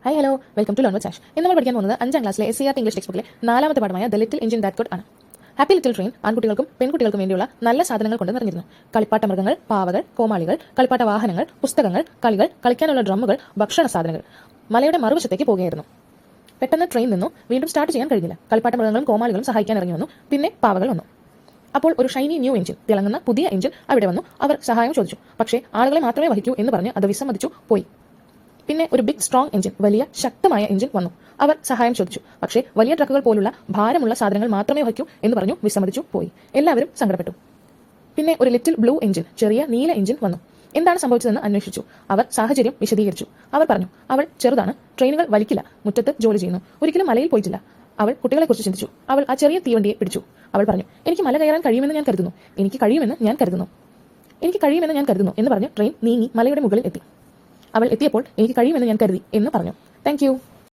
Hi hello welcome to learn with Sash. ഇന്ന് നമ്മൾ പഠിക്കാൻ പോകുന്നത് 5ാം ക്ലാസ്സിലെ SCERT ഇംഗ്ലീഷ് ടെക്സ്റ്റ് ബുക്കിലെ 4ാമത്തെ പാഠമായ the little engine that could ആണ്. ഹാപ്പി ലിറ്റിൽ ട്രെയിൻ ആൺകുട്ടികൾക്കും പെൺകുട്ടികൾക്കും വേണ്ടിയുള്ള നല്ല സാധനങ്ങൾ കൊണ്ട് നിറഞ്ഞിരുന്നു. കളിപ്പാട്ട മൃഗങ്ങൾ, പാവകൾ, കോമാളികൾ, കളിപ്പാട്ട വാഹനങ്ങൾ, പുസ്തകങ്ങൾ, കളികൾ, കളിക്കാനുള്ള ഡ്രമ്മുകൾ, ഭക്ഷണ സാധനങ്ങൾ. മലയുടെ മറുവശത്തേക്ക് പോകുകയായിരുന്നു. പെട്ടെന്ന് ട്രെയിൻ നിന്നു. വീണ്ടും സ്റ്റാർട്ട് ചെയ്യാൻ കഴിഞ്ഞില്ല. കളിപ്പാട്ട മൃഗങ്ങളും കോമാളികളും സഹായിക്കാൻ ഇറങ്ങി വന്നു. പിന്നെ പാവകൾ വന്നു. അപ്പോൾ ഒരു ഷൈനി ന്യൂ എഞ്ചിൻ, തിളങ്ങുന്ന പുതിയ എഞ്ചിൻ അവിടെ വന്നു. അവർ സഹായം ചോദിച്ചു. പക്ഷേ ആളുകളെ മാത്രമേ വഹിക്കൂ എന്ന് പറഞ്ഞ് അത് വിസമ്മതിച്ചു പോയി. പിന്നെ ഒരു ബിഗ് സ്ട്രോങ് എഞ്ചിൻ, വലിയ ശക്തമായ എഞ്ചിൻ വന്നു. അവർ സഹായം ചോദിച്ചു. പക്ഷേ വലിയ ട്രക്കുകൾ പോലുള്ള ഭാരമുള്ള സാധനങ്ങൾ മാത്രമേ വഹിക്കൂ എന്ന് പറഞ്ഞു വിസമ്മതിച്ചു പോയി. എല്ലാവരും സങ്കടപ്പെട്ടു. പിന്നെ ഒരു ലിറ്റിൽ ബ്ലൂ എഞ്ചിൻ, ചെറിയ നീല എഞ്ചിൻ വന്നു. എന്താണ് സംഭവിച്ചതെന്ന് അന്വേഷിച്ചു. അവർ സാഹചര്യം വിശദീകരിച്ചു. അവർ പറഞ്ഞു, അവൾ ചെറുതാണ്, ട്രെയിനുകൾ വലിക്കില്ല, മുറ്റത്ത് ജോലി ചെയ്യുന്നു, ഒരിക്കലും മലയിൽ പോയിട്ടില്ല. അവൾ കുട്ടികളെക്കുറിച്ച് ചിന്തിച്ചു. അവൾ ആ ചെറിയ തീവണ്ടിയെ പിടിച്ചു. അവൾ പറഞ്ഞു, എനിക്ക് മല കയറാൻ കഴിയുമെന്ന് ഞാൻ കരുതുന്നു, എനിക്ക് കഴിയുമെന്ന് ഞാൻ കരുതുന്നു, എനിക്ക് കഴിയുമെന്ന് ഞാൻ കരുതുന്നു എന്ന് പറഞ്ഞ് ട്രെയിൻ നീങ്ങി മലയുടെ മുകളിൽ എത്തി. അവൾ എത്തിയപ്പോൾ എനിക്ക് കഴിയുമെന്ന് ഞാൻ കരുതി എന്ന് പറഞ്ഞു. Thank you.